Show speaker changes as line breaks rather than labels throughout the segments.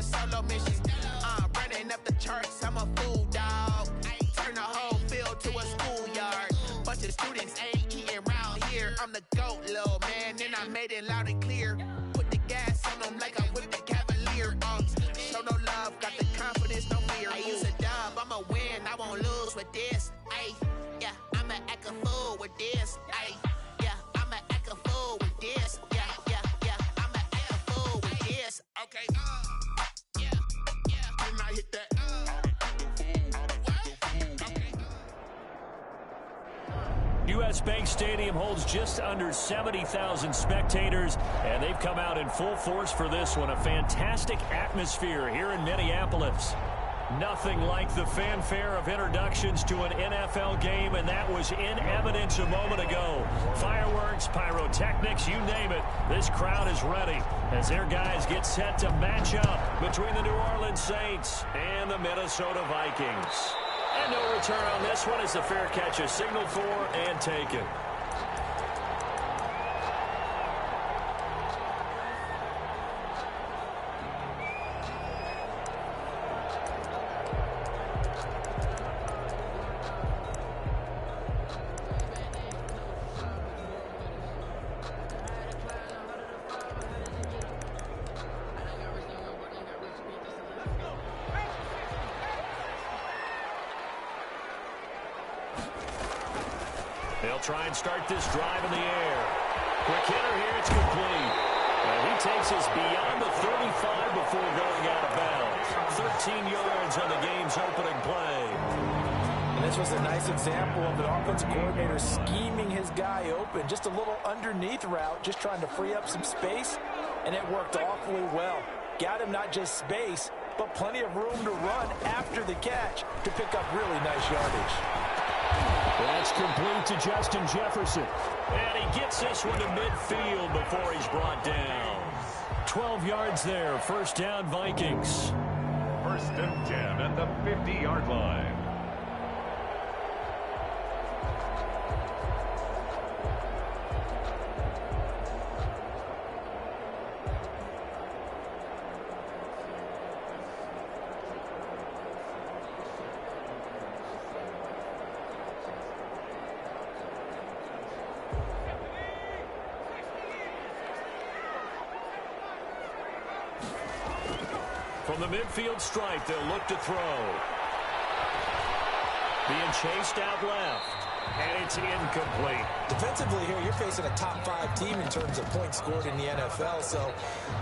a solo mission. Running up the charts, I'm a fool, dog. Turn the whole field to a schoolyard. Bunch of students ain't eating round here. I'm the GOAT, little man, and I made it loud and clear. Put the gas on them like I'm with the Cavalier. Show no love, got the confidence, no fear. Use a dub, I'ma win, I won't lose with this. Ay, yeah, I'ma act a fool with this. Ay, yeah, I'ma act a fool with this. Yeah, I'ma act a fool with this. Okay, yeah, and I hit that.
U.S. Bank Stadium holds just under 70,000 spectators, and they've come out in full force for this one. A fantastic atmosphere here in Minneapolis. Nothing like the fanfare of introductions to an NFL game, and that was in evidence a moment ago. Fireworks, pyrotechnics, you name it. This crowd is ready as their guys get set to match up between the New Orleans Saints and the Minnesota Vikings. And no return on this one as the fair catch is signaled for and taken. They'll try and start this drive in the air. Quick hitter here, it's complete. And he takes us beyond the 35 before going out of bounds. 13 yards on the game's opening play.
And this was a nice example of an offensive coordinator scheming his guy open. Just a little underneath route, just trying to free up some space, and it worked awfully well. Got him not just space, but plenty of room to run after the catch to pick up really nice yardage.
That's complete to Justin Jefferson. And he gets this one to midfield before he's brought down. 12 yards there, first down Vikings.
First and 10 at the 50-yard line.
From the midfield stripe, they'll look to throw. Being chased out left. And it's incomplete.
Defensively here, you're facing a top-5 team in terms of points scored in the NFL. So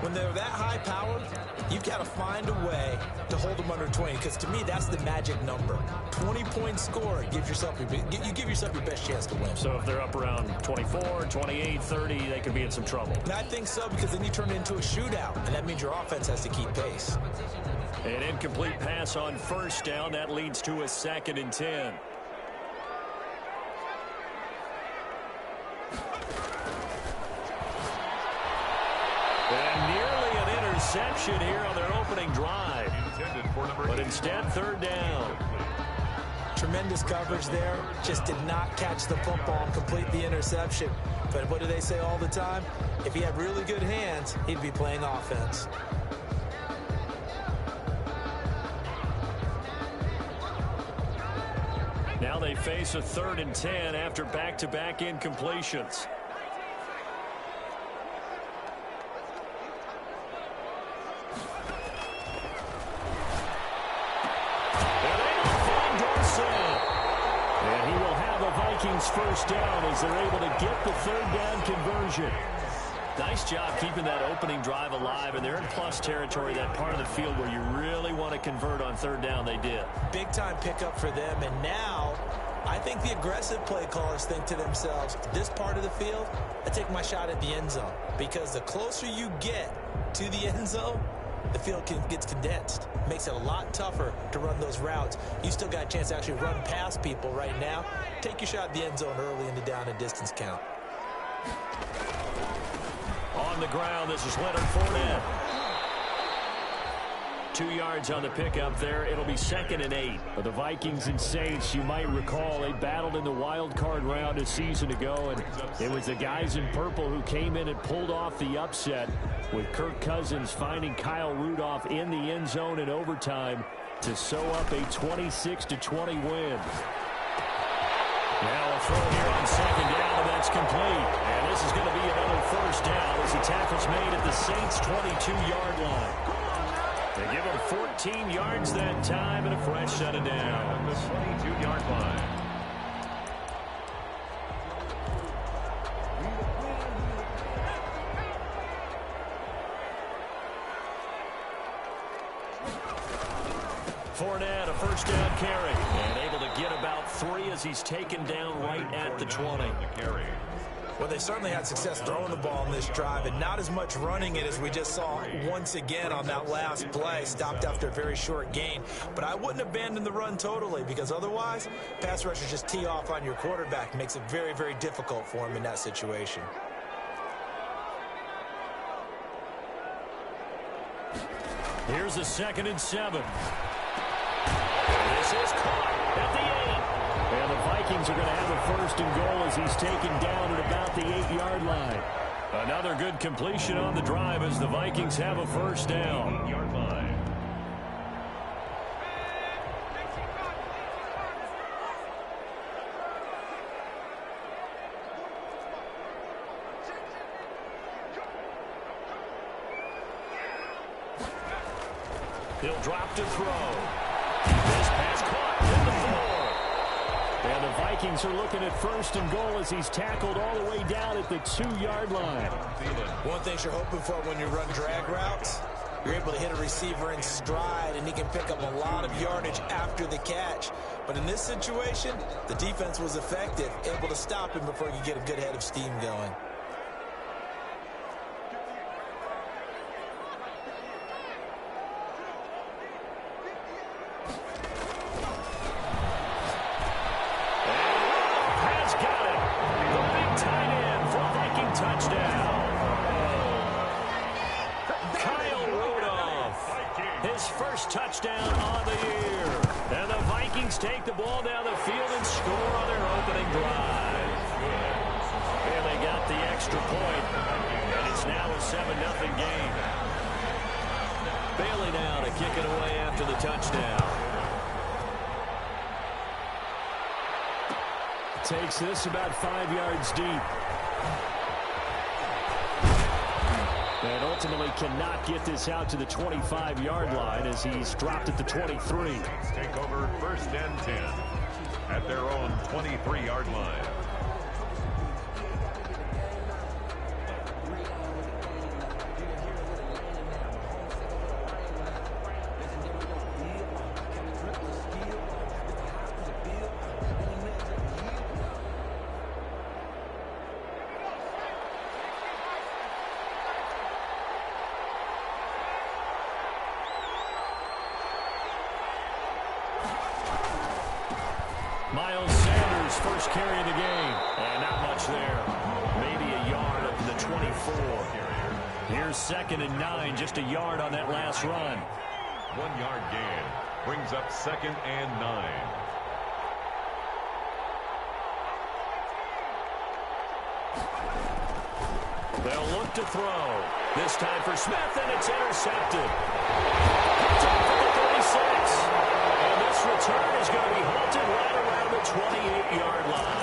when they're that high-powered, you've got to find a way to hold them under 20. Because to me, that's the magic number. 20-point score, you give yourself your best chance to win.
So if they're up around 24, 28, 30, they could be in some trouble.
And I think so, because then you turn it into a shootout. And that means your offense has to keep pace.
An incomplete pass on first down. That leads to a 2nd and 10. And nearly an interception here on their opening drive. But instead, 3rd down.
Tremendous coverage there. Just did not catch the football and complete the interception. But what do they say all the time? If he had really good hands, he'd be playing offense.
Now they face a 3rd and 10 after back-to-back incompletions. And he will have a Vikings first down as they're able to get the 3rd down conversion. Nice job keeping that opening drive alive, and they're in plus territory, that part of the field where you really want to convert on 3rd down. They did.
Big-time pickup for them, and now I think the aggressive play callers think to themselves, this part of the field, I take my shot at the end zone, because the closer you get to the end zone, the field gets condensed. Makes it a lot tougher to run those routes. You still got a chance to actually run past people right now. Take your shot at the end zone early in the down and distance count.
On the ground, this is Leonard Fournette. 2 yards on the pickup there. It'll be 2nd and 8.
But the Vikings and Saints, you might recall, they battled in the wild card round a season ago, and it was the guys in purple who came in and pulled off the upset, with Kirk Cousins finding Kyle Rudolph in the end zone in overtime to sew up a 26-20 win.
Now a throw here on 2nd down, and that's complete. And this is going to be another 1st down as the tackle's made at the Saints' 22-yard line. They give him 14 yards that time and a fresh set of downs.
The 22-yard line.
Fournette, a 1st down carry, and able to get about 3 as he's taken down right at the 20.
Well, they certainly had success throwing the ball in this drive, and not as much running it as we just saw once again on that last play. Stopped after a very short gain. But I wouldn't abandon the run totally, because otherwise, pass rushers just tee off on your quarterback. Makes it very, very difficult for him in that situation.
Here's a 2nd and 7. This is caught at the 8.
And the Vikings are going to have a 1st and goal as he's taken down at about the 8-yard line.
Another good completion on the drive as the Vikings have a 1st down.
8-yard line.
He'll drop to throw. This pass caught at the 4.
And the Vikings are looking at 1st and goal as he's tackled all the way down at the 2-yard line.
One thing you're hoping for when you run drag routes, you're able to hit a receiver in stride, and he can pick up a lot of yardage after the catch. But in this situation, the defense was effective, able to stop him before he could get a good head of steam going.
Touchdown on the year. And the Vikings take the ball down the field and score on their opening drive. And they got the extra point. And it's now a 7-0 game. Bailey now to kick it away after the touchdown.
Takes this about 5 yards deep. And ultimately cannot get this out to the 25-yard line as he's dropped at the 23.
Take over 1st and 10 at their own 23-yard line.
First carry of the game, and not much there. Maybe a yard up to the 24. Here's 2nd and 9, just a yard on that last run.
1-yard gain brings up 2nd and 9.
They'll look to throw. This time for Smith, and it's intercepted. Picked up at the 36. And this return is going to be halted right around the 28-yard line.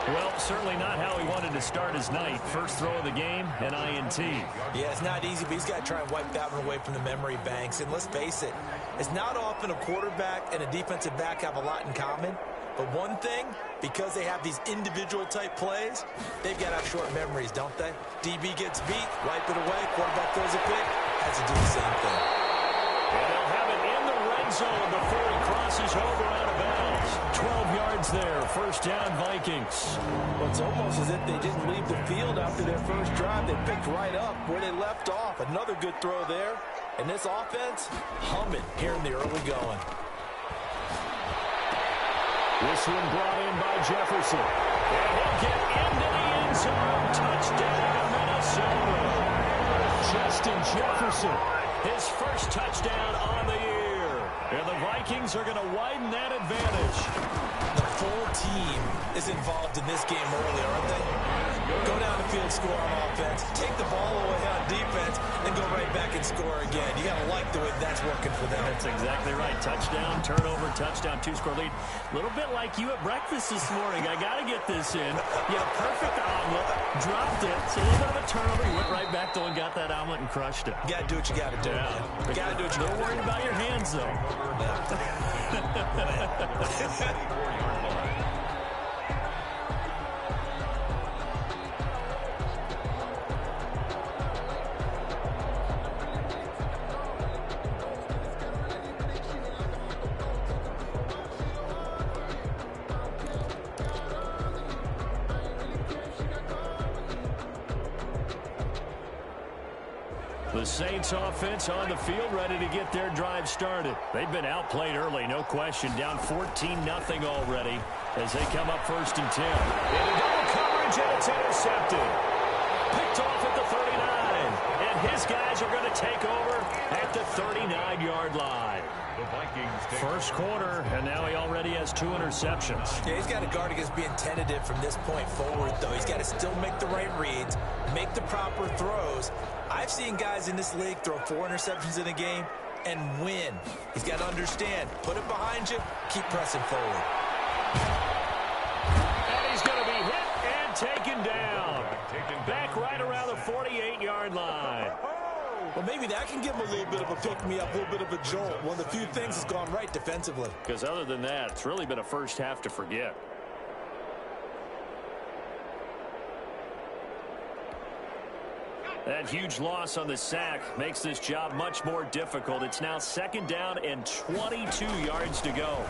Well, certainly not how he wanted to start his night. First throw of the game, an INT.
Yeah, it's not easy, but he's got to try and wipe that one away from the memory banks. And let's face it, it's not often a quarterback and a defensive back have a lot in common. But one thing, because they have these individual type plays, they've got to have short memories, don't they? DB gets beat, wipe it away, quarterback throws a pick, has to do the same thing.
And they'll have it in the red zone before he crosses over out of bounds. 12 yards there, 1st down Vikings.
Well, it's almost as if they didn't leave the field after their first drive. They picked right up where they left off. Another good throw there. And this offense, humming here in the early going.
This one brought in by Jefferson.
And he'll get into the end zone. Touchdown, Minnesota.
Justin Jefferson
his first touchdown on the year. And the Vikings are going to widen that advantage.
The full team is involved in this game early, aren't they? Go down the field, score on offense, take the ball away on defense, and go right back and score again. You got to like the way that's working for them.
That's exactly right. Touchdown, turnover, touchdown, 2-score lead. A little bit like you at breakfast this morning. I got to get this in. Yeah, perfect omelet. Dropped it. It's a little bit of a turnover. You went right back though and got that omelet and crushed it.
You got to do what you got to do.
Yeah.
You got to do what you got to do.
Don't worry about your hands, though. The Saints offense on the field ready to get their drive started. They've been outplayed early, no question. Down 14-0 already as they come up 1st and 10. In double coverage, and it's intercepted. Picked off at the 39. And his guys are going to take over at the 39-yard line.
The Vikings take
First quarter, and now he already has 2 interceptions.
Yeah, he's got to guard against being tentative from this point forward, though. He's got to still make the right reads, make the proper throws. I've seen guys in this league throw 4 interceptions in a game and win. He's got to understand, put it behind you, keep pressing forward.
And he's going to be hit and taken down. Back right around the 48-yard line.
Well, maybe that can give him a little bit of a pick-me-up, a little bit of a jolt. One of the few things that's gone right defensively.
Because other than that, it's really been a first half to forget. That huge loss on the sack makes this job much more difficult. It's now 2nd down and 22 yards to go.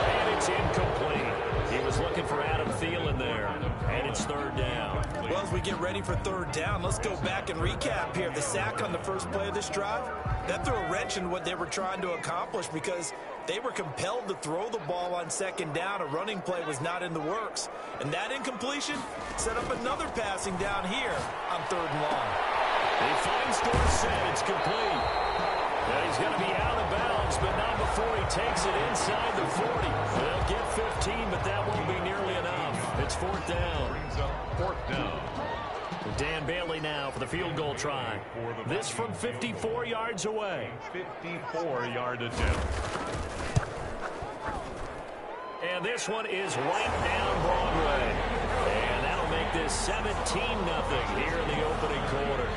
And it's incomplete. He was looking for Adam Thielen there. And it's 3rd down.
Well, as we get ready for 3rd down, let's go back and recap here. The sack on the first play of this drive, that threw a wrench in what they were trying to accomplish because they were compelled to throw the ball on 2nd down. A running play was not in the works. And that incompletion set up another passing down here on 3rd and long.
He finds Dorsett. It's complete. Now he's going to be out of bounds, but not before he takes it inside the 40. They'll get 15, but that won't be nearly enough. It's 4th down.
brings up 4th down.
Dan Bailey now for the field goal try. This from 54 yards away.
54-yard attempt.
And this one is right down Broadway. And that'll make this 17-0 here in the opening quarter.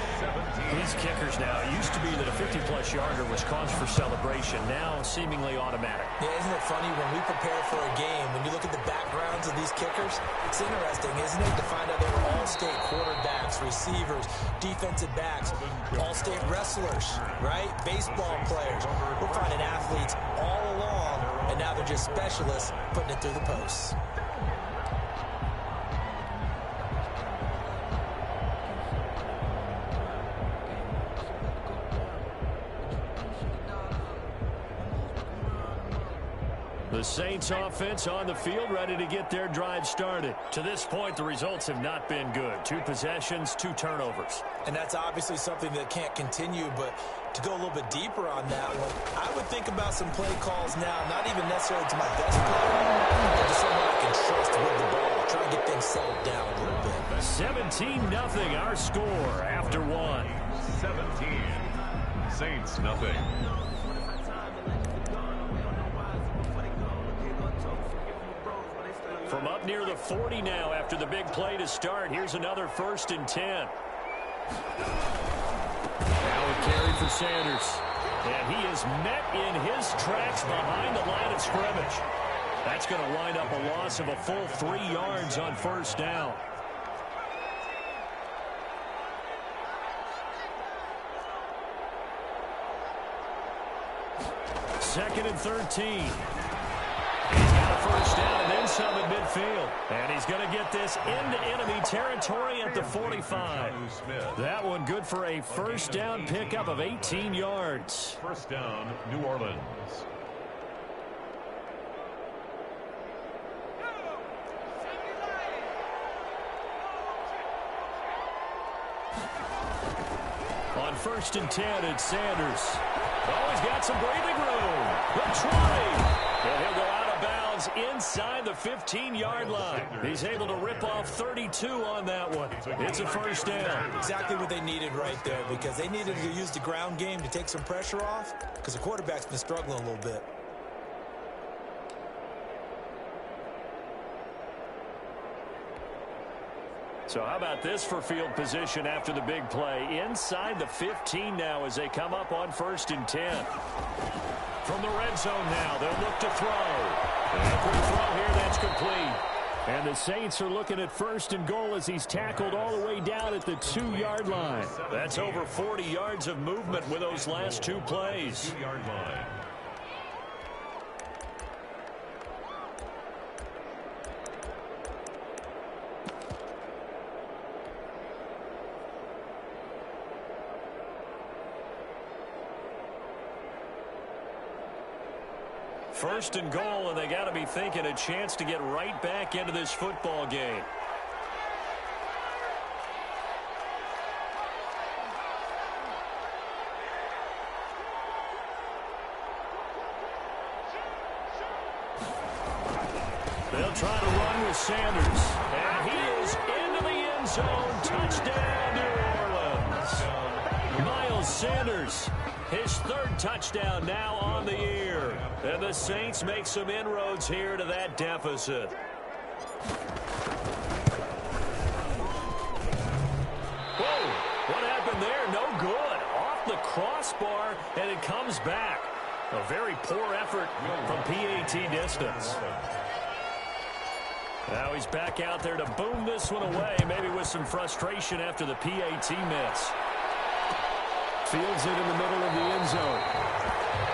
These kickers now, it used to be that a 50-plus yarder was cause for celebration. Now seemingly automatic.
Yeah, isn't it funny when we prepare for a game, when you look at the backgrounds of these kickers, it's interesting, isn't it, to find out they were all-state quarterbacks, receivers, defensive backs, all-state wrestlers, right? Baseball players. We're finding athletes all along, and now they're just specialists putting it through the posts.
The Saints offense on the field ready to get their drive started. To this point, the results have not been good. 2 possessions, 2 turnovers.
And that's obviously something that can't continue, but to go a little bit deeper on that one, I would think about some play calls now, not even necessarily to my best player, but to someone I can trust with the ball. Try and get things settled down a little bit.
17-0 our score after 1.
17. Saints nothing.
From up near the 40 now after the big play to start. Here's another 1st and 10. Now a carry for Sanders. And he is met in his tracks behind the line of scrimmage. That's going to wind up a loss of a full 3 yards on 1st down. Second and 13. First down and then some at midfield. And he's going to get this into enemy territory at the 45. That one good for a 1st down pickup of 18 yards.
1st down, New Orleans.
first and 10. It's Sanders. Oh, he's got some breathing room. The 20. And he'll go out of bounds inside the 15-yard line. He's able to rip off 32 on that one. It's a first down.
Exactly what they needed right there, because they needed to use the ground game to take some pressure off, because the quarterback's been struggling a little bit.
So how about this for field position after the big play? Inside the 15 now as they come up on first and 10. From the red zone now, they'll look to throw. And a quick throw here, that's complete. And the Saints are looking at first and goal as he's tackled all the way down at the 2-yard line. That's over 40 yards of movement with those last two plays.
2-yard line.
First and goal, and they got to be thinking a chance to get right back into this football game. They'll try to run with Sanders, and he is into the end zone. Touchdown, New Orleans. Miles Sanders, his third touchdown now on the year. And the Saints make some inroads here to that deficit. Whoa, what happened there? No good. Off the crossbar, and it comes back. A very poor effort from PAT distance. Now he's back out there to boom this one away, maybe with some frustration after the PAT miss. Fields it in the middle of the end zone.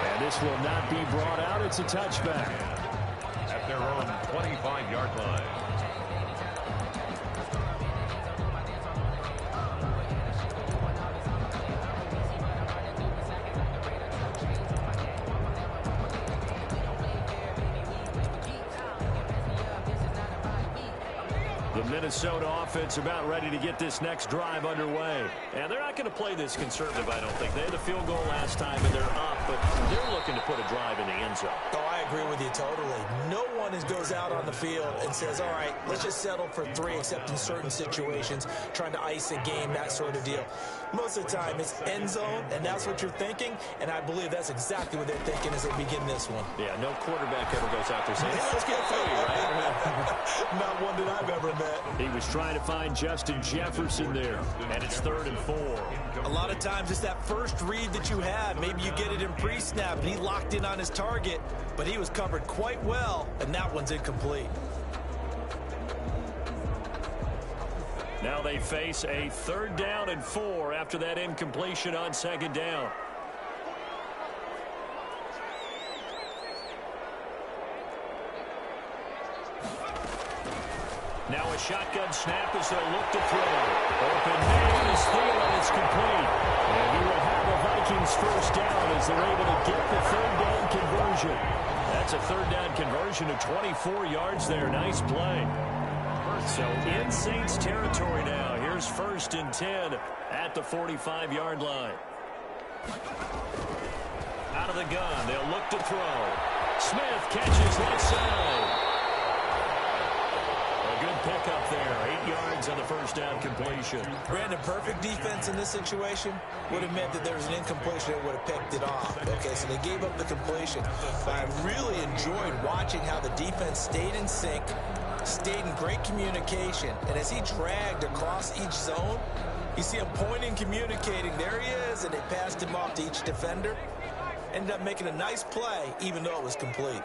And this will not be brought out. It's a touchback.
At their own 25-yard line.
The Minnesota offense about ready to get this next drive underway. And they're not going to play this conservative, I don't think. They had a field goal last time, and they're up, but they're looking to put a drive in the end zone.
Oh, I agree with you totally. No one goes out on the field and says, all right, let's just settle for 3, except in certain situations, trying to ice a game, that sort of deal. Most of the time, it's end zone, and that's what you're thinking, and I believe that's exactly what they're thinking as they begin this one.
Yeah, no quarterback ever goes out there saying, hey, let's get 30, right?
Not one that I've ever met.
He was trying to find Justin Jefferson there, and it's 3rd and 4.
A lot of times it's that first read that you have. Maybe you get it in pre-snap, and he locked in on his target, but he was covered quite well, and that one's incomplete.
Now they face a 3rd down and 4 after that incompletion on 2nd down. Now a shotgun snap as they'll look to throw. Open man is Thielen. It's complete. And he will have the Vikings first down as they're able to get the 3rd down conversion. That's a 3rd down conversion of 24 yards there. Nice play. So in Saints territory now. Here's 1st and 10 at the 45-yard line. Out of the gun. They'll look to throw. Smith catches left side. Good pickup there. 8 yards on the first down completion.
Brandon, perfect defense in this situation would have meant that there was an incompletion that would have picked it off. Okay, so they gave up the completion. But I really enjoyed watching how the defense stayed in sync, stayed in great communication. And as he dragged across each zone, you see him pointing, communicating. There he is, and they passed him off to each defender. Ended up making a nice play, even though it was complete.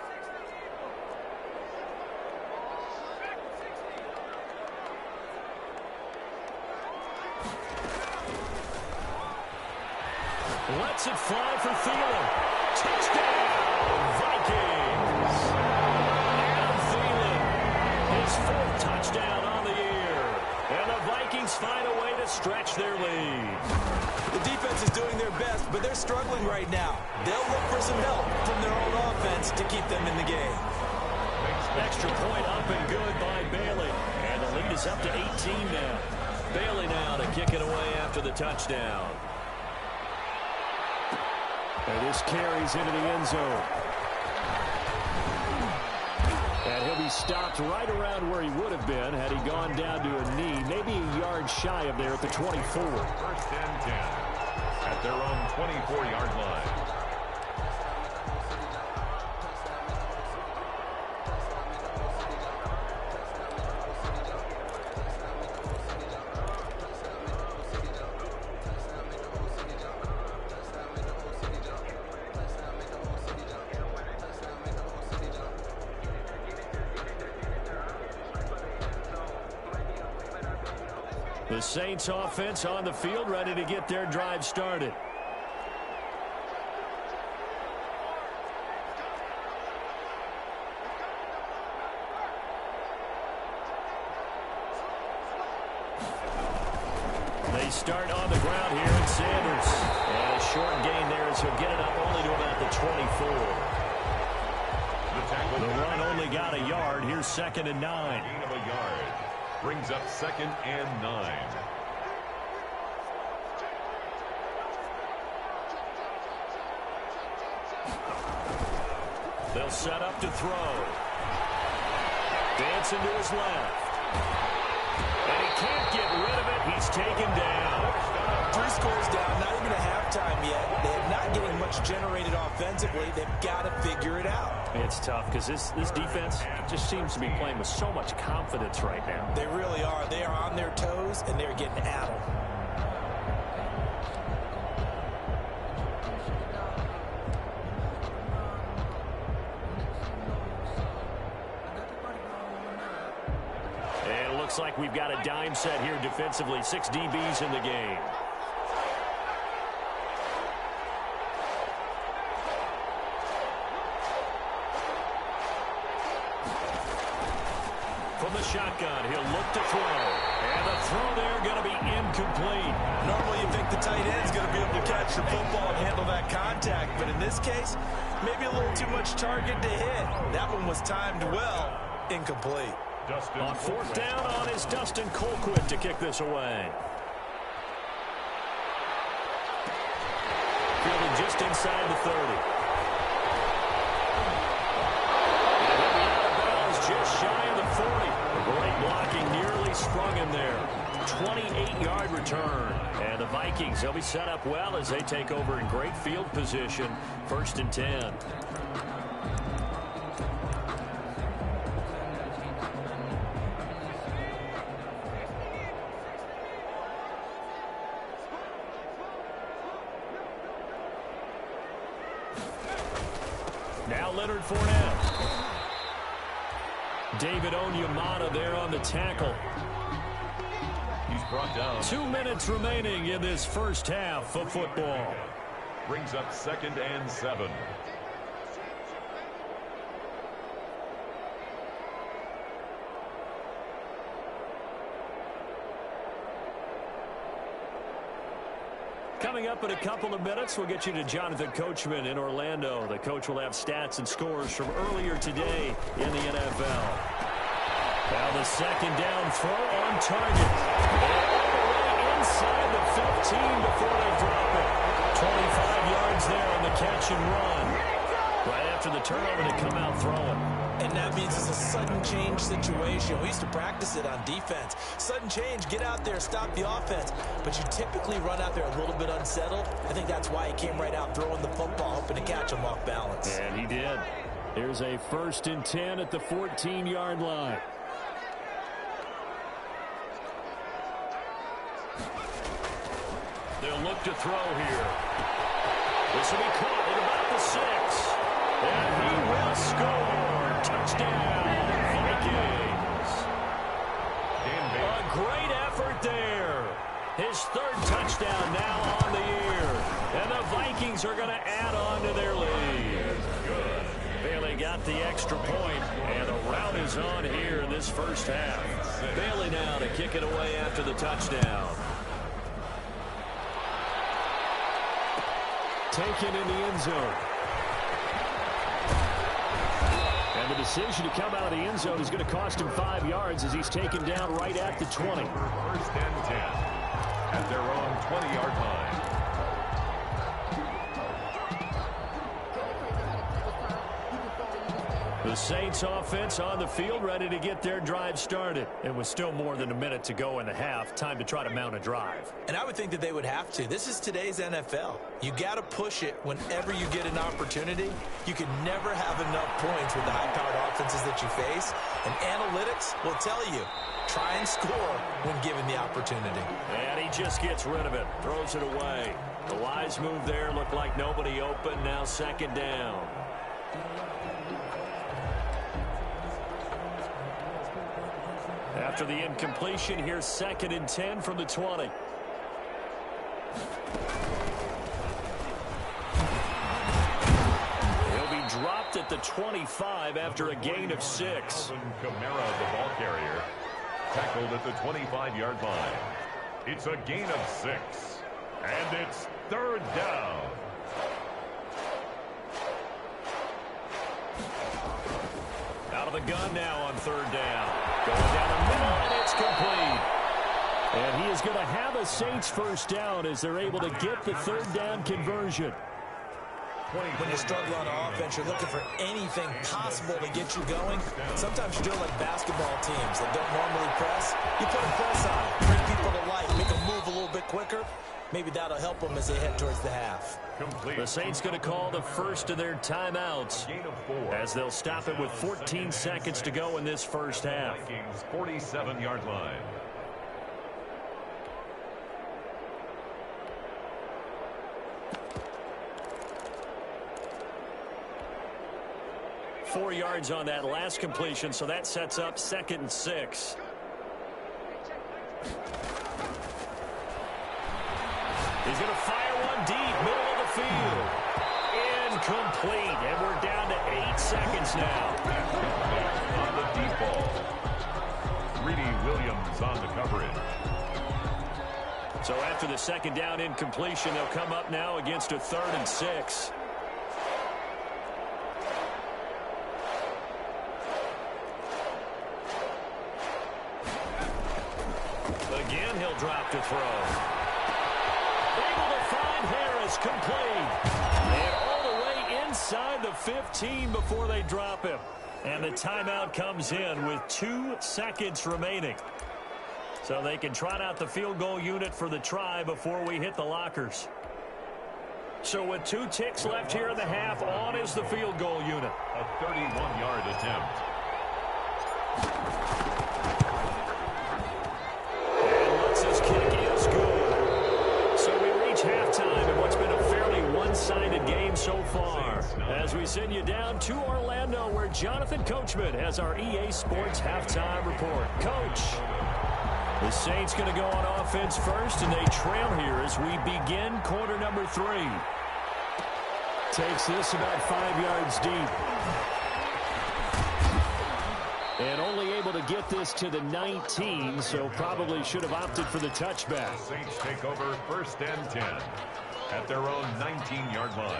Lets it fly for Thielen. Touchdown, Vikings. Adam Thielen, his 4th touchdown on the year. And the Vikings find a way to stretch their lead.
The defense is doing their best, but they're struggling right now. They'll look for some help from their own offense to keep them in the game.
Extra point up and good by Bailey. And the lead is up to 18 now. Bailey now to kick it away after the touchdown.
And this carries into the end zone. And he'll be stopped right around where he would have been had he gone down to a knee, maybe a yard shy of there at the 24.
First and 10 at their own 24-yard line.
The Saints offense on the field, ready to get their drive started. They start on the ground here in Sanders. And a short gain there as he'll get it up only to about the 24. The run only got a yard. Here's 2nd and 9.
Gain of a yard. Brings up 2nd and 9.
They'll set up to throw. Dancing to his left. And he can't get rid of it. He's taken down.
3 scores down, not even a halftime yet. They're not getting much generated offensively. They've got to figure it out.
It's tough because this defense just seems to be playing with so much confidence right now.
They really are. They are on their toes, and they're getting at them.
And it looks like we've got a dime set here defensively. 6 DBs in the game. From the shotgun, he'll look to throw. And the throw there going to be incomplete.
Normally you think the tight end's going to be able to catch the football and handle that contact. But in this case, maybe a little too much target to hit. That one was timed well. Incomplete.
On 4th down on is Dustin Colquitt to kick this away. Fielding just inside the 30. Just shy of the 40. Great blocking, nearly sprung him there. 28-yard return. And the Vikings, they'll be set up well as they take over in great field position. 1st and 10. Now Leonard Fournette. David Onyemata there on the tackle.
He's brought down.
2 minutes remaining in this first half of football.
Brings up 2nd and 7.
Coming up in a couple of minutes, we'll get you to Jonathan Coachman in Orlando. The coach will have stats and scores from earlier today in the NFL. Now the 2nd down throw on target. And all the way inside the 15 before they drop it. 25 yards there on the catch and run. Right after the turnover, they come out throwing.
And that means it's a sudden change situation. We used to practice it on defense. Sudden change, get out there, stop the offense. But you typically run out there a little bit unsettled. I think that's why he came right out throwing the football, hoping to catch him off balance.
And he did. Here's a 1st and 10 at the 14-yard line. They'll look to throw here. This will be caught at about the 6. And he will score. Touchdown, Vikings. A great effort there. His 3rd touchdown now on the year. And the Vikings are going to add on to their lead. Bailey got the extra point, and the rout is on here in this first half. Bailey now to kick it away after the touchdown. Taken in the end zone. And the decision to come out of the end zone is going to cost him 5 yards as he's taken down right at the 20.
1st and 10 at their own 20-yard line.
The Saints offense on the field, ready to get their drive started. It was still more than a minute to go in the half. Time to try to mount a drive.
And I would think that they would have to. This is today's NFL. You got to push it whenever you get an opportunity. You can never have enough points with the high-powered offenses that you face. And analytics will tell you, try and score when given the opportunity.
And he just gets rid of it, throws it away. The wise move there, looked like nobody open. Now second down. After the incompletion, here's 2nd and 10 from the 20. He'll be dropped at the 25 after a gain of 6.
Kamara, the ball carrier, tackled at the 25-yard line. It's a gain of 6, and it's 3rd down.
Out of the gun now on 3rd down. Going down the middle, and it's complete. And he is going to have a Saints first down as they're able to get the 3rd down conversion.
When you struggle on offense, you're looking for anything possible to get you going. Sometimes you're doing like basketball teams that don't normally press. You put a press on, bring people to life, make them move a little bit quicker. Maybe that'll help them as they head towards the half.
The Saints going to call the first of their timeouts as they'll stop it with 14 seconds to go in this first half.
47-yard line.
Four yards on that last completion, so that sets up 2nd and 6. He's going to fire one deep, middle of the field. Incomplete, and we're down to 8 seconds now.
On the deep ball. Greedy Williams on the coverage.
So after the 2nd down incompletion, they'll come up now against a 3rd and 6. Again, he'll drop to throw. Able to find Harris, complete. And all the way inside the 15 before they drop him. And the timeout comes in with 2 seconds remaining. So they can trot out the field goal unit for the try before we hit the lockers. So with 2 ticks left here in the half, on is the field goal unit.
A 31-yard attempt.
Halftime in what's been a fairly one-sided game so far. As we send you down to Orlando, where Jonathan Coachman has our EA Sports Halftime Report. Coach, the Saints going to go on offense first, and they trail here as we begin quarter number 3. Takes this about 5 yards deep. And only able to get this to the 19, so probably should have opted for the touchback.
Saints take over 1st and 10 at their own 19-yard line.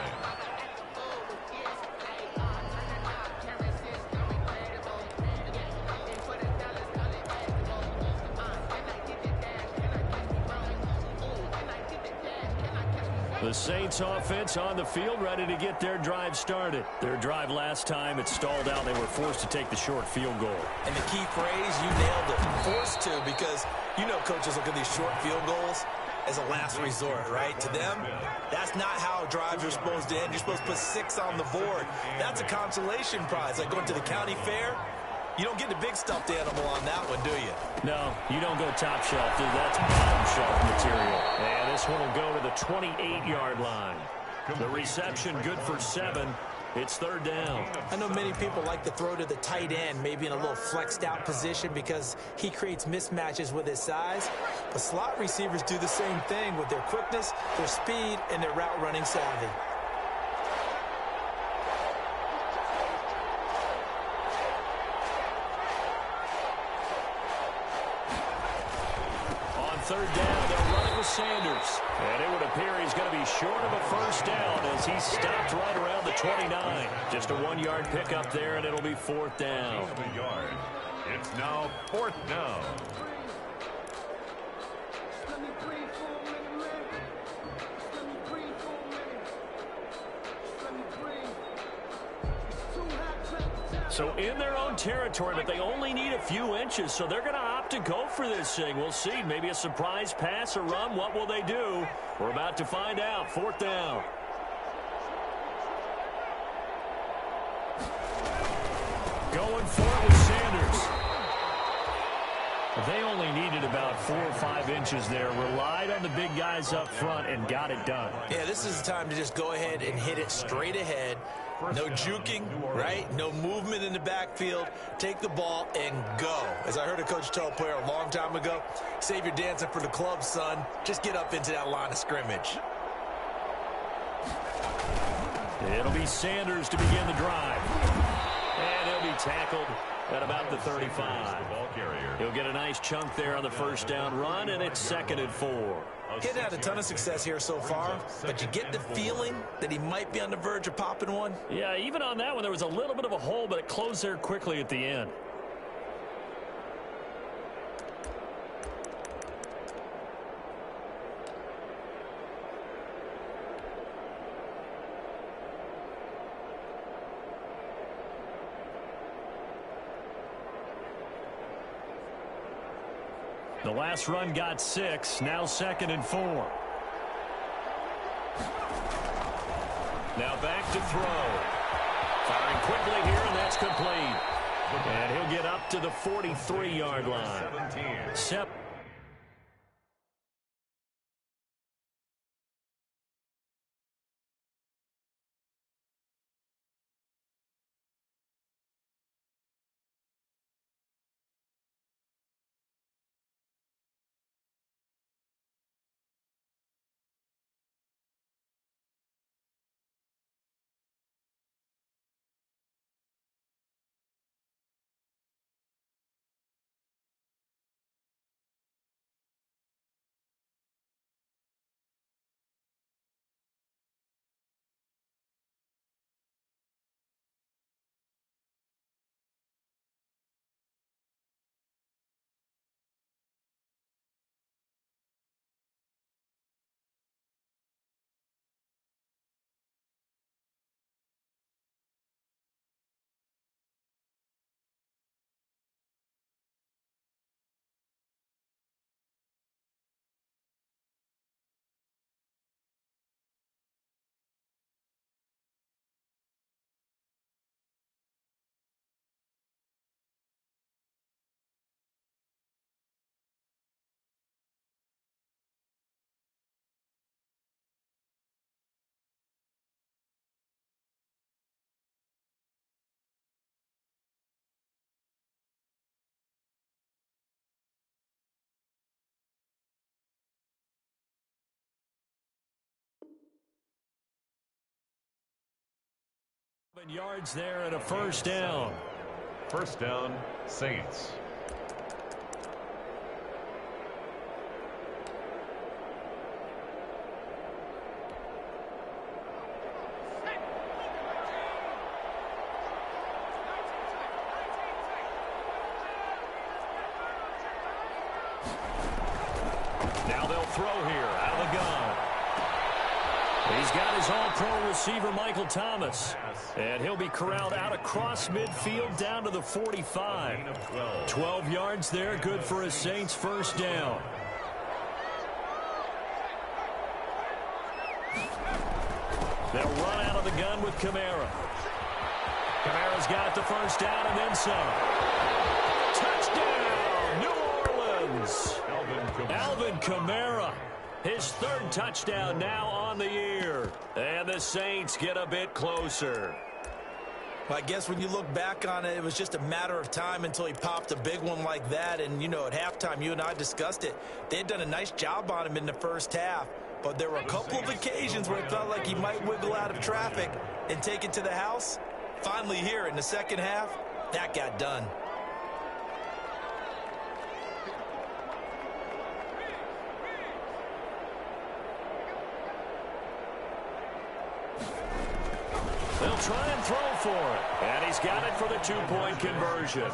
The Saints offense on the field, ready to get their drive started. Their drive last time, it stalled out. They were forced to take the short field goal.
And the key phrase, you nailed it. Forced to, because you know coaches look at these short field goals as a last resort, right? To them, that's not how drives are supposed to end. You're supposed to put 6 on the board. That's a consolation prize. Like going to the county fair, you don't get the big stuffed animal on that one, do you?
No, you don't go top shelf, dude. That's bottom shelf material. And this one will go to the 28-yard line. The reception good for 7. It's 3rd down.
I know many people like to throw to the tight end, maybe in a little flexed out position because he creates mismatches with his size. But slot receivers do the same thing with their quickness, their speed, and their route running savvy.
On 3rd down, they'll run it with Sanders. And it would appear he's going to be short of a first down as he stopped right around the 29. Just a 1-yard pickup there, and it'll be 4th down.
It's now 4th down.
So in their own territory, but they only need a few inches, so they're going to opt to go for this thing. We'll see. Maybe a surprise pass or run. What will they do? We're about to find out. 4th down. Going for it with Sanders. They only needed about 4 or 5 inches there. Relied on the big guys up front and got it done.
Yeah, this is the time to just go ahead and hit it straight ahead. No juking, right? No movement in the backfield. Take the ball and go. As I heard a coach tell a player a long time ago, save your dancing for the club, son. Just get up into that line of scrimmage.
It'll be Sanders to begin the drive. And he'll be tackled at about the 35. He'll get a nice chunk there on the first down run, and it's 2nd and 4.
He's had a ton of success here so far, but you get the feeling that he might be on the verge of popping one.
Yeah, even on that one, there was a little bit of a hole, but it closed there quickly at the end. The last run got 6. Now 2nd and 4. Now back to throw. Firing quickly here, and that's complete. And he'll get up to the 43-yard line. Yards there and a first down.
First down, Saints.
Now they'll throw here out of the gun. He's got his all-pro receiver, Michael Thomas. And he'll be corralled out across midfield down to the 45. 12 yards there, good for a Saints first down. They'll run out of the gun with Kamara. Kamara's got the first down and then some. Touchdown, New Orleans. Alvin Kamara. His 3rd touchdown now on the year. And the Saints get a bit closer.
Well, I guess when you look back on it, it was just a matter of time until he popped a big one like that. And, you know, at halftime, you and I discussed it. They had done a nice job on him in the first half. But there were a couple of occasions where it felt like he might wiggle out of traffic and take it to the house. Finally here in the second half, that got done.
They'll try and throw for it. And he's got it for the 2-point conversion.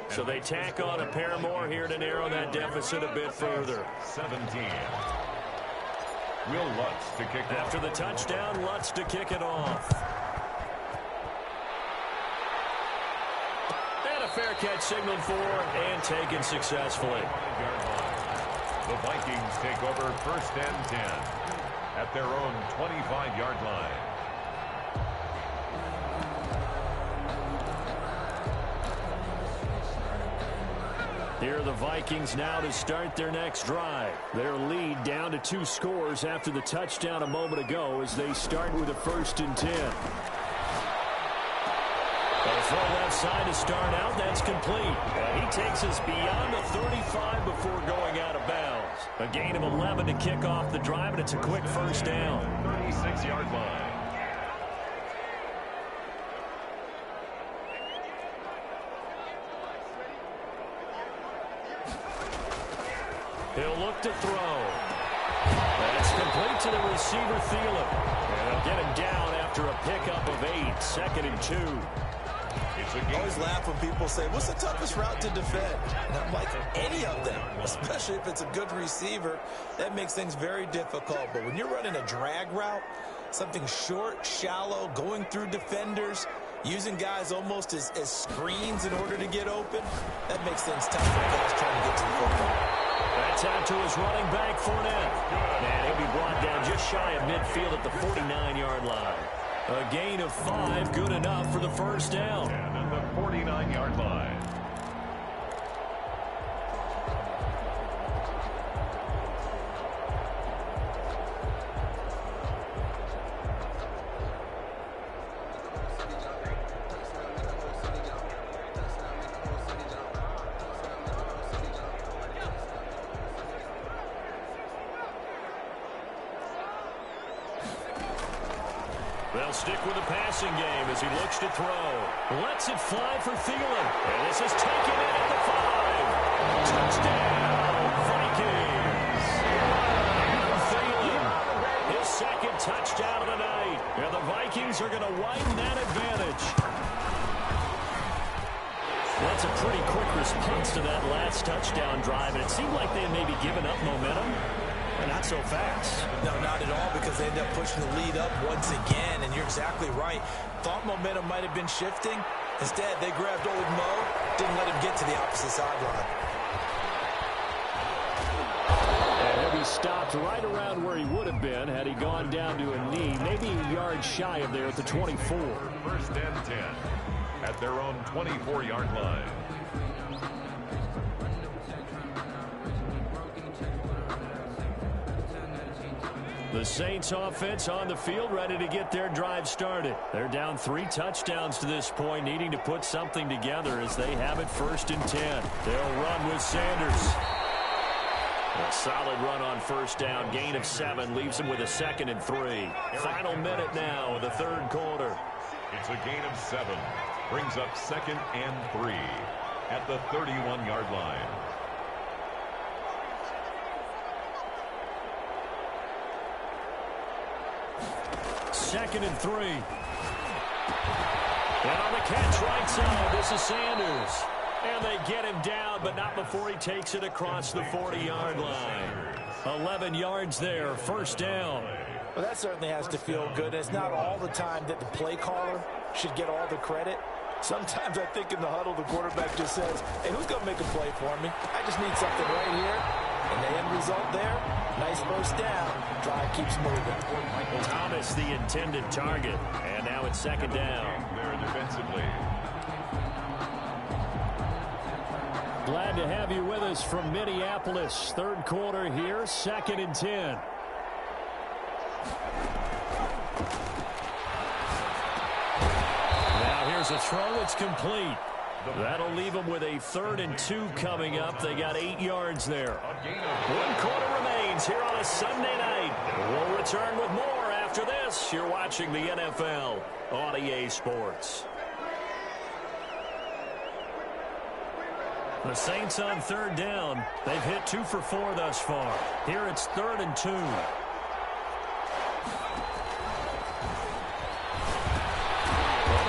So they tack on a pair more here to narrow that deficit a bit further.
17. Will Lutz to kick off.
After the touchdown, Lutz to kick it off. fair catch signaled for and taken successfully.
The Vikings take over 1st and 10 at their own 25-yard line.
Here are the Vikings now to start their next drive. Their lead down to 2 scores after the touchdown a moment ago as they start with a 1st and 10. A throw left side to start out. That's complete. He takes us beyond the 35 before going out of bounds. A gain of 11 to kick off the drive, and it's a quick 1st down.
36-yard line.
He'll look to throw. That's complete to the receiver, Thielen. And they'll get him down after a pickup of 8. 2nd and 2.
I always laugh when people say, what's the toughest route to defend? And I'm like, any of them, especially if it's a good receiver. That makes things very difficult. But when you're running a drag route, something short, shallow, going through defenders, using guys almost as screens in order to get open, that makes things tough for guys trying to get to the football.
That's out to his running back, Fournette. And he'll be brought down just shy of midfield at the 49-yard line. A gain of 5, good enough for the 1st down.
And at the 49-yard line.
They'll stick with the passing game as he looks to throw. Lets it fly for Thielen. And this is taken in at the 5. Touchdown, Vikings. Thielen, his 2nd touchdown of the night. And the Vikings are going to widen that advantage. That's a pretty quick response to that last touchdown drive. And it seemed like they had maybe given up momentum. But not so fast.
No, not at all, because they end up pushing the lead up once again, and you're exactly right. Thought momentum might have been shifting. Instead, they grabbed old Mo, didn't let him get to the opposite sideline.
And he'll be stopped right around where he would have been had he gone down to a knee, maybe a yard shy of there at the 24.
1st and 10 at their own 24-yard line.
The Saints offense on the field, ready to get their drive started. They're down 3 touchdowns to this point, needing to put something together as they have it 1st and 10. They'll run with Sanders. A solid run on 1st down, gain of 7, leaves them with a 2nd and 3. Final minute now of the 3rd quarter.
It's a gain of 7. Brings up 2nd and 3 at the 31-yard line.
Second and 3. And on the catch right side, this is Sanders. And they get him down, but not before he takes it across the 40-yard line. 11 yards there, 1st down.
Well, that certainly has to feel good. It's not all the time that the play caller should get all the credit. Sometimes I think in the huddle, the quarterback just says, hey, who's going to make a play for me? I just need something right here. And the end result there, nice 1st down. Drive keeps moving.
Thomas, the intended target. And now it's 2nd down.
There defensively.
Glad to have you with us from Minneapolis. 3rd quarter here, 2nd and 10. Now here's a throw that's complete. That'll leave them with a 3rd and 2 coming up. They got 8 yards there. 1 quarter remains here on a Sunday night. We'll return with more after this. You're watching the NFL on EA Sports. The Saints on 3rd down. They've hit 2 for 4 thus far. Here it's 3rd and 2. Over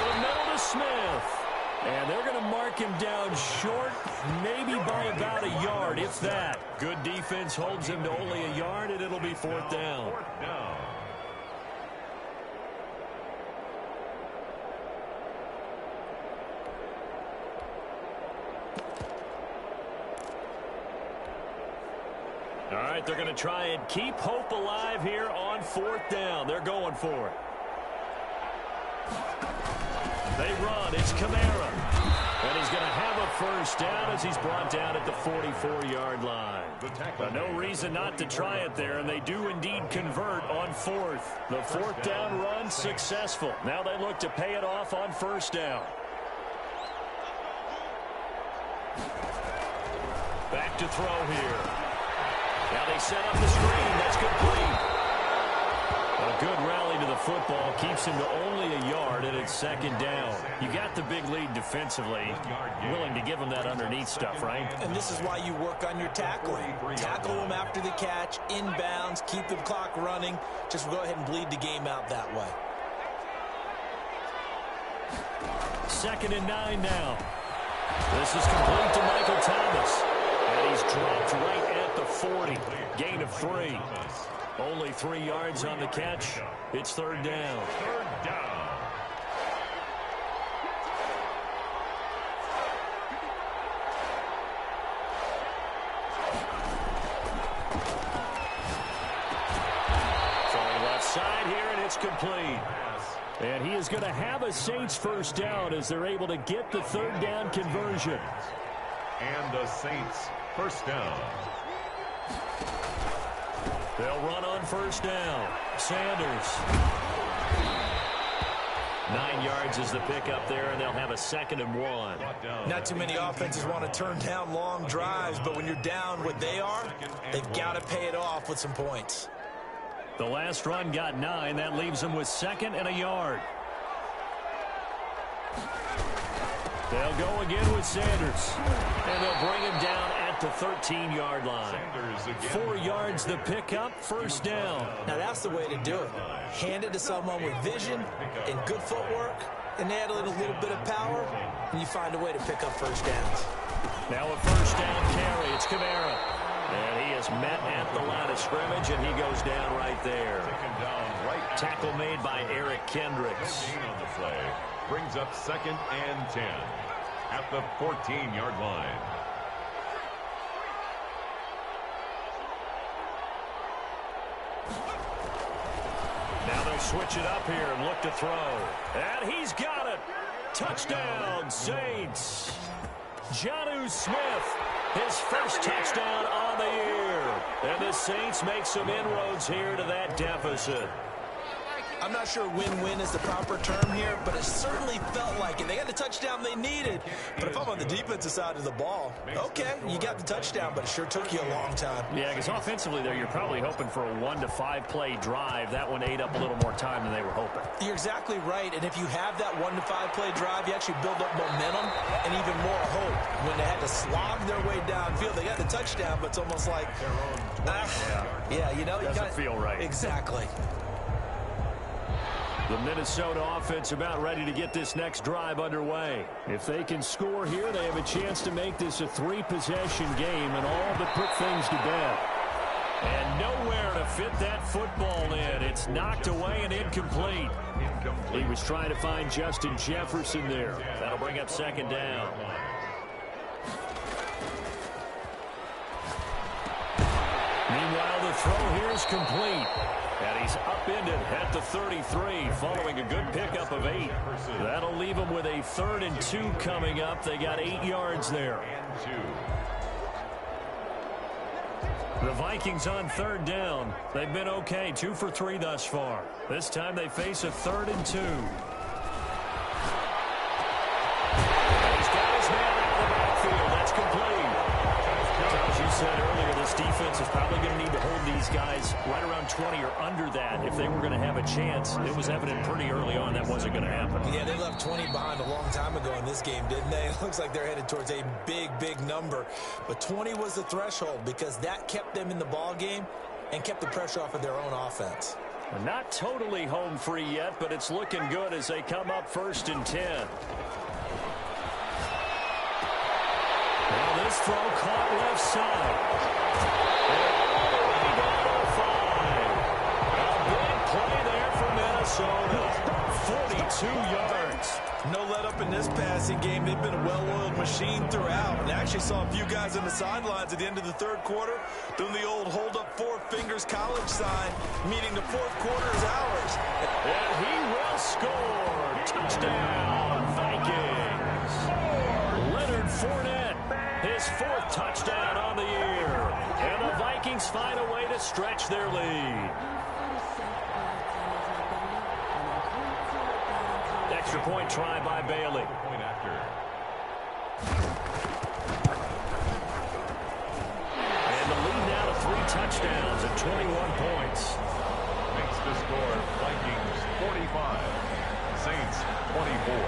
the middle to Smith. And they're going to mark him down short, maybe by about a yard, if that. Good defense holds him to only a yard, and it'll be 4th down.
4th down.
All right, they're going to try and keep hope alive here on 4th down. They're going for it. They run. It's Kamara. And he's going to have a first down as he's brought down at the 44-yard line. No reason not to try it there, and they do indeed convert on 4th. The 4th down run successful. Now they look to pay it off on 1st down. Back to throw here. Now they set up the screen. That's complete. A good rally to the football keeps him to only a yard, and it's 2nd down. You got the big lead defensively. Willing to give him that underneath stuff, right?
And this is why you work on your tackling. Tackle them after the catch, inbounds, keep the clock running. Just go ahead and bleed the game out that way.
2nd and 9 now. This is complete to Michael Thomas. And he's dropped right at the 40. Gain of 3. Only 3 yards on the catch. It's 3rd down.
3rd down.
Throwing left side here, and it's complete. And he is going to have a Saints first down as they're able to get the 3rd down conversion.
And the Saints first down.
They'll run on 1st down. Sanders. 9 yards is the pickup there, and they'll have a 2nd and 1.
Not too many offenses want to turn down long drives, but when you're down what they are, they've got to pay it off with some points.
The last run got 9. That leaves them with 2nd and a yard. They'll go again with Sanders. And they'll bring him down at the 13-yard line. 4 yards the pickup, 1st down.
Now that's the way to do it. Hand it to someone with vision and good footwork, and add in a little bit of power, and you find a way to pick up 1st downs.
Now a 1st down carry. It's Kamara. And he is met at the line of scrimmage, and he goes down right there. Tackle made by Eric Kendricks.
On the play brings up 2nd and 10 at the 14-yard line.
Now they'll switch it up here and look to throw. And he's got it. Touchdown, Saints. Jonnu Smith, his first touchdown on the year. And the Saints make some inroads here to that deficit.
I'm not sure win-win is the proper term here, but it certainly felt like it. They got the touchdown they needed. But if I'm on the defensive side of the ball, okay, you got the touchdown, but it sure took you a long time.
Yeah, because offensively there, you're probably hoping for a 1 to 5 play drive. That one ate up a little more time than they were hoping.
You're exactly right, and if you have that 1 to 5 play drive, you actually build up momentum and even more hope. When they had to slog their way downfield, they got the touchdown, but it's almost like, yeah, you know.
Doesn't feel right.
Exactly.
The Minnesota offense about ready to get this next drive underway. If they can score here, they have a chance to make this a 3-possession game and all but put things to bed. And nowhere to fit that football in. It's knocked away and incomplete. He was trying to find Justin Jefferson there. That'll bring up 2nd down. Meanwhile, the throw here is complete. And he's upended at the 33 following a good pickup of 8. That'll leave him with a 3rd and 2 coming up. They got 8 yards there. The Vikings on 3rd down. They've been okay, 2 for 3 thus far. This time they face a 3rd and 2. He's got his man out of the backfield. That's complete. As you said earlier, this defense is probably going to need to hold these guys right around 20 or under that if they were going to have a chance. It was evident pretty early on that wasn't going to happen.
Yeah, they left 20 behind a long time ago in this game, didn't they? It looks like they're headed towards a big, big number. But 20 was the threshold because that kept them in the ball game and kept the pressure off of their own offense.
Well, not totally home free yet, but it's looking good as they come up 1st and 10. Now this throw caught left side. A big play there for Minnesota. 42 yards.
No let up in this passing game. They've been a well-oiled machine throughout. And I actually saw a few guys on the sidelines at the end of the third quarter doing the old hold up four fingers college sign, meaning the fourth quarter is ours.
And he will score. Touchdown, Vikings. Leonard Fournette, his fourth touchdown on the year. And the Vikings find a way to stretch their lead. Extra point try by Bailey.
Point after.
And the lead now to 3 touchdowns and 21 points.
Makes the score Vikings 45, Saints 24.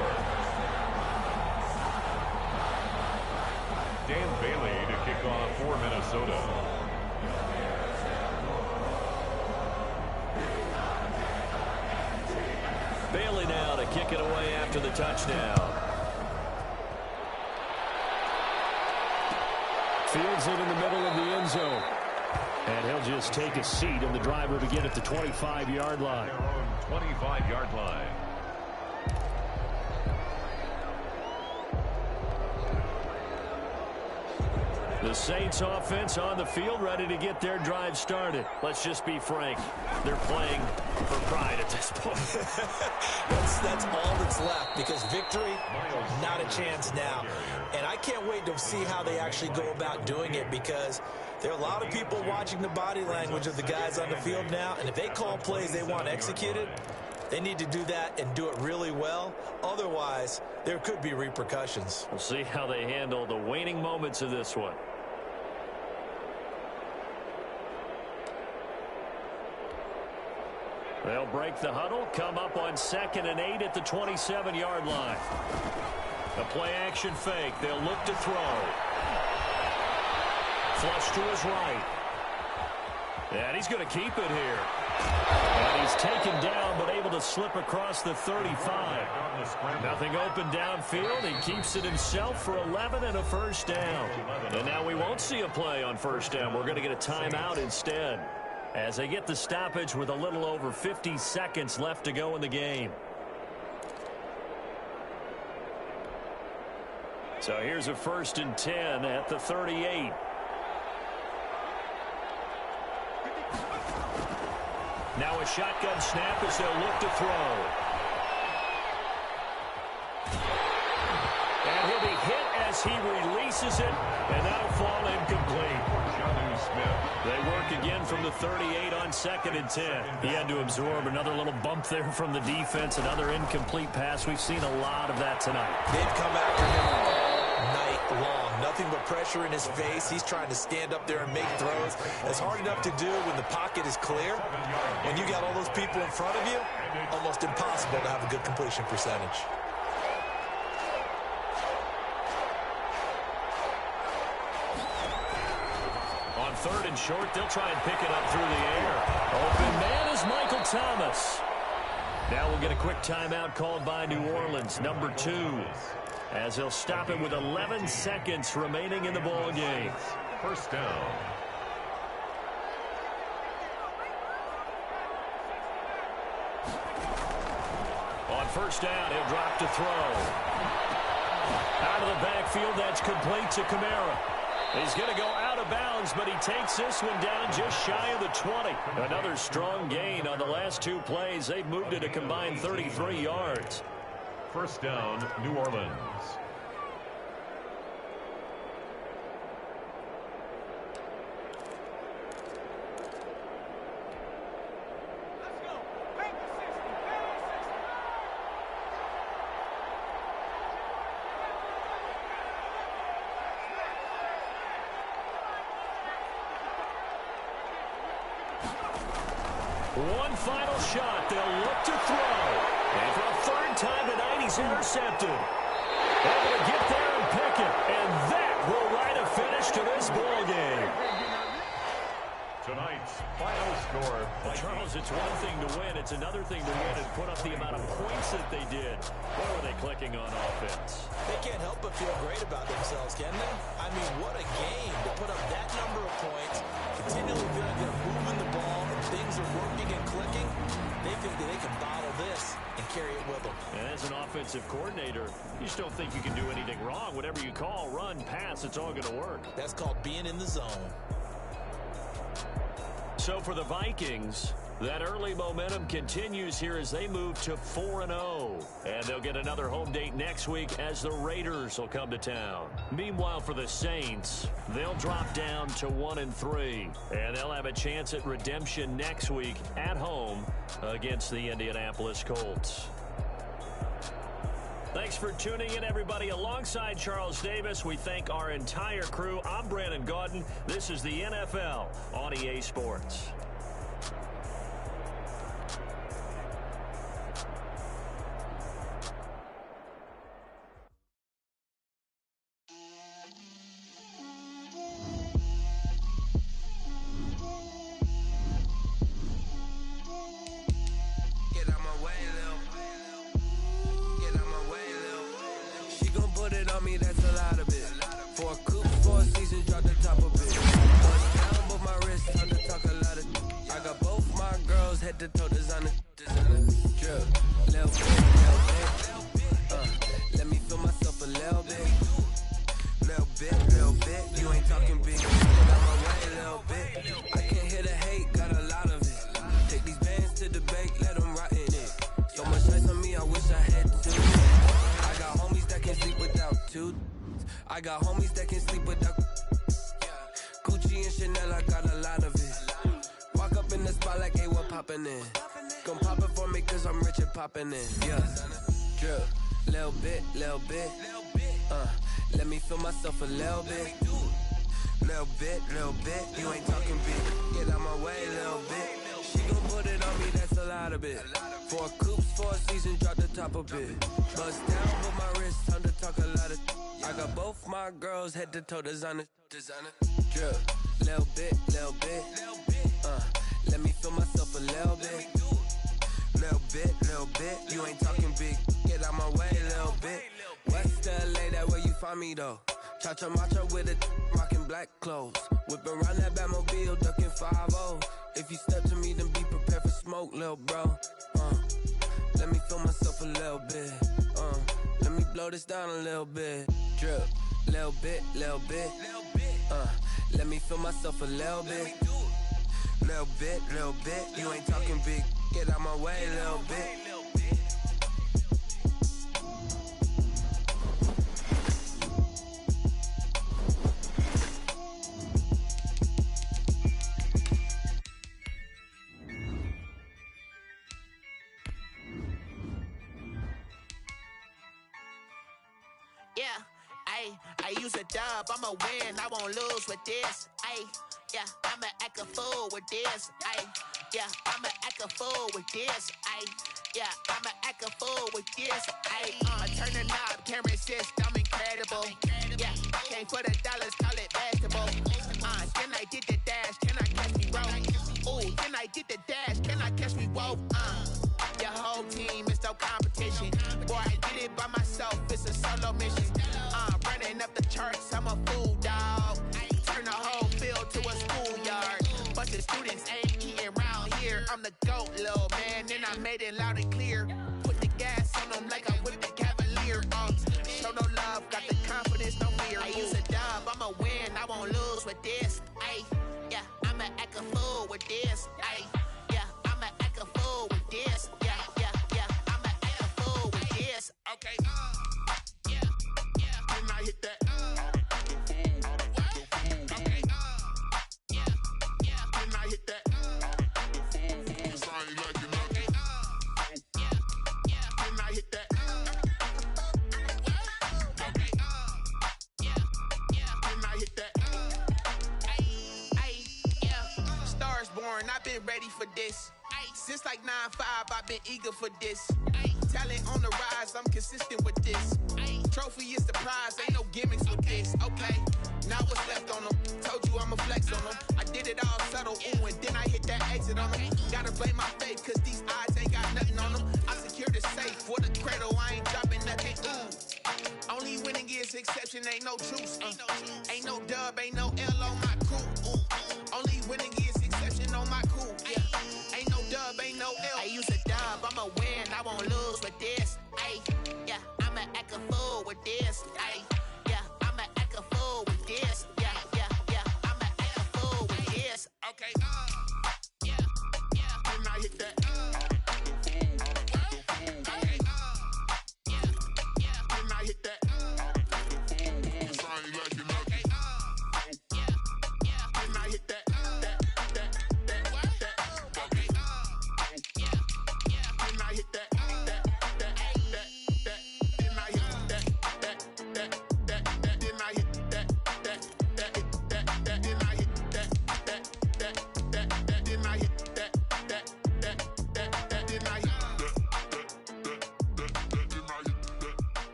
Dan Bailey to kick off for Minnesota.
Bailey now to kick it away after the touchdown. Fields it in the middle of the end zone. And he'll just take a seat, and the driver begin at the 25-yard line.
Their own 25-yard line.
The Saints offense on the field, ready to get their drive started. Let's just be frank. They're playing for pride at this point.
That's all that's left, because victory, not a chance now. And I can't wait to see how they actually go about doing it, because there are a lot of people watching the body language of the guys on the field now, and if they call plays they want executed, they need to do that and do it really well. Otherwise, there could be repercussions.
We'll see how they handle the waning moments of this one. They'll break the huddle, come up on 2nd and 8 at the 27-yard line. A play-action fake. They'll look to throw. Flush to his right. And he's going to keep it here. And he's taken down, but able to slip across the 35. Nothing open downfield. He keeps it himself for 11 and a first down. And now we won't see a play on first down. We're going to get a timeout instead, as they get the stoppage with a little over 50 seconds left to go in the game. So here's a 1st and 10 at the 38. Now a shotgun snap as they'll look to throw. And he'll be hit as he releases it, and that'll fall incomplete. They work again from the 38 on 2nd and 10. He had to absorb another little bump there from the defense, another incomplete pass. We've seen a lot of that tonight.
They've come after him all night long. Nothing but pressure in his face. He's trying to stand up there and make throws. It's hard enough to do when the pocket is clear. When you got all those people in front of you, almost impossible to have a good completion percentage.
On 3rd and short, they'll try and pick it up through the air. Open man is Michael Thomas. Now we'll get a quick timeout called by New Orleans, number 2, as they'll stop it with 11 seconds remaining in the ball game.
First down.
On first down, he'll drop to throw. Out of the backfield, that's complete to Kamara. He's going to go out of bounds, but he takes this one down just shy of the 20. Another strong gain on the last 2 plays. They've moved it a combined 33 yards.
First down, New Orleans.
One final shot. They'll look to throw. And for a 3rd time tonight, he's intercepted. Able to get there and pick it. And that will write a finish to this ball game.
Tonight's final score.
Charles, it's one thing to win. It's another thing to win and put up the amount of points that they did. Where were they clicking on offense?
They can't help but feel great about themselves, can they? I mean, what a game to put up that number of points, continually feel like they're moving the ball, and things are working and clicking. They think that they can bottle this and carry it with them.
And as an offense offensive coordinator. You just don't think you can do anything wrong. Whatever you call, run, pass, it's all going to work.
That's called being in the zone.
So for the Vikings, that early momentum continues here as they move to 4-0. And they'll get another home date next week as the Raiders will come to town. Meanwhile, for the Saints, they'll drop down to 1-3. And they'll have a chance at redemption next week at home against the Indianapolis Colts. Thanks for tuning in, everybody. Alongside Charles Davis, we thank our entire crew. I'm Brandon Gaudin. This is the NFL on EA Sports.
That's a lot of it. For a coupe, 4 seasons, drop the top of it. Bust down, but my wrist, time to talk a lot of. I got both my girls head to toe designer. Drip, little bit. Let me feel myself a little bit. Little bit. You ain't talking big. Get out my way a little bit. I can't hear the hate, got a lot of it. Take these bands to the bank, let them rot in it. So much ice on me, I wish I had to. I got homies that can sleep without two. I got homies that can sleep without Gucci and Chanel, I got a lot of it. Walk up in the spot like, hey, what poppin' in? Come pop it for me cause I'm rich and poppin' in. Yeah, drip, little bit. Let me feel myself a little bit. Little bit, you ain't talking big. Get out my way a little bit. She gon' put it on me, that's a lot of it. For a coupe, 4 seasons, drop the top of it. Bust down with my wrist, time to talk a lot of. I got both my girls head to toe designer. Drip, little bit. Let me feel myself a little bit. Little bit, you ain't talking big. Get out my way a little bit. West LA, that where you find me though. Cha-cha matcha with it, rockin' black clothes. Whippin' around that Batmobile, duckin' 5-0. If you step to me, then be prepared for smoke, lil' bro. Let me feel myself a little bit. Let me blow this down a little bit. Drip, little bit. Let me feel myself a little bit. Little bit. You ain't talking big. Get out my way a little bit.
I use a dub, I'ma win, I won't lose with this. I'ma act a fool with this. I'ma act a fool with this. I'ma act a fool with this. Turn the knob, can't resist, I'm incredible. Came for the dollars, call it basketball. Then I did the dash, can I catch me roll? Ooh, then I did the dash, can I catch me roll? Your whole team is no competition. Boy, I did it by myself, it's a solo mission. Running up the charts, I'm a fool, dog. Turn the whole field to a schoolyard. But the students ain't eating around here. I'm the GOAT, little man, and I made it loud and clear. Put the gas on them like I'm with the Cavalier. Show no love, got the confidence, no fear. I use a dub, I'ma win, I won't lose with this. I'ma act a fool with this. I'ma act a fool with this. I'ma act a fool with this. Okay. Then I hit that. Okay. Then I hit that. Okay. Then I hit that. Okay. Then I hit that. Stars born, I've been ready for this. Since like 9-5, I've been eager for this. Talent on the rise, I'm consistent with this. Trophy is the prize, ain't no gimmicks with this. Okay, now what's left on them? Told you I'ma flex on them. I did it all subtle, ooh, and then I hit that exit on them. Gotta blame my faith, cause these odds ain't got nothing on them. I secured the safe for the cradle, I ain't dropping nothing, ooh. Only winning is exception, ain't no truce. Ain't no dub, ain't no L on my crew, ooh. Only winning is exception on my crew, yeah. Ain't no dub, ain't no L. I use a dub, I'ma win, I won't lose with this. Okay, yeah, yeah. And I hit that. Okay, yeah, yeah. And I hit that.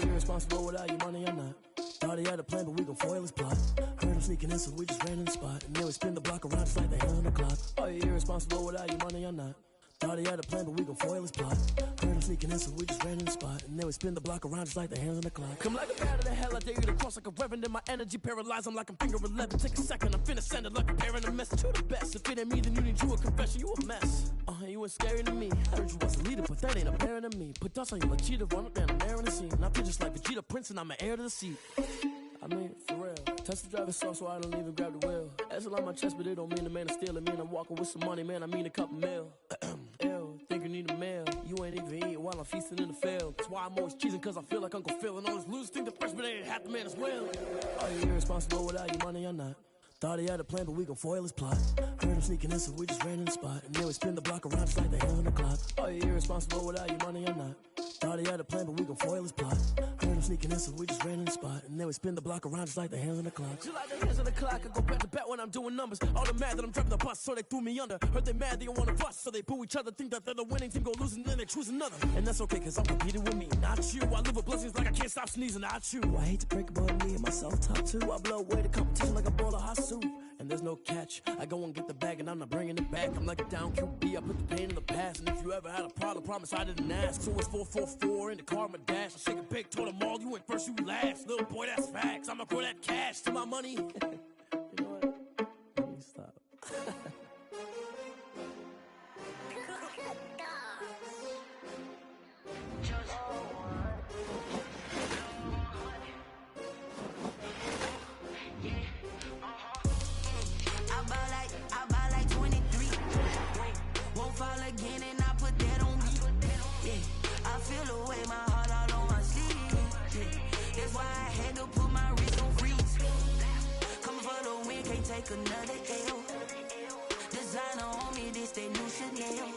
Irresponsible without your money or not. Thought he had a plan, but we gon' foil his plot. Heard him sneaking in, so we just ran in the spot. And then we spin the block around just like the hand on the clock. Are you irresponsible without your money or not? Thought he had a plan, but we gon' foil his plot. Heard him sneaking in, so we just ran in the spot. And then we spin the block around just like the hands on the clock. Come like a bat of the hell, I dare you to cross like a reverend. In my energy paralyzed, I'm like I'm finger 11. Take a second, I'm finna send it like a parent a message. You the best, if it ain't me, then you need you a confession. You a mess, you ain't scary to me. I heard you was a leader, but that ain't apparent to me. Put dust on you like cheetah, run up down the air in the scene. I feel just like Vegeta Prince and I'm an heir to the seat. I mean, for real. Touch the driver's soft so I don't even grab the wheel. That's on my chest, but it don't mean the man is stealing. Mean I'm walking with some money, man, I mean a couple mil. Ew, think you need a meal. You ain't even eating while I'm feasting in the field. That's why I'm always cheesing, cause I feel like Uncle Phil. And all this losers think the freshman ain't half the man as well. Are you irresponsible without your money or not? Thought he had a plan, but we gon' foil his plot. Heard him sneaking in, so we just ran in the spot. And then we spin the block around just like the hands on the clock. Are you irresponsible without your money or not? Thought he had a plan, but we gon' foil his plot. Heard him sneaking in, so we just ran in the spot. And then we spin the block around just like the hands on the clock. Just like the hands on the clock, I go back to back when I'm doing numbers. All the mad that I'm driving the bus, so they threw me under. Heard they mad, they don't wanna bust, so they boo each other. Think that they're the winning team, go losing, then they choose another. And that's okay, cause I'm competing with me, not you. I live with blessings like I can't stop sneezing, not you. I hate to break it, but me and myself top two. I blow away the competition like a bowl of hot soup. And there's no catch. I go and get the bag and I'm not bringing it back. I'm like a down QB, I put the pain in the past. And if you ever had a problem, promise I didn't ask. So it's 444 in the car, my dash. I shake a big, told them all, you went first, you last. Little boy, that's facts. I'ma grow that cash to my money. You know what? Let me stop.
Fall again and I put that on me. Yeah, I feel the way, my heart all on my sleeve. Yeah, that's why I had to put my wrist on freeze. Coming for the win, can't take another L. Designer on me, this that new Chanel.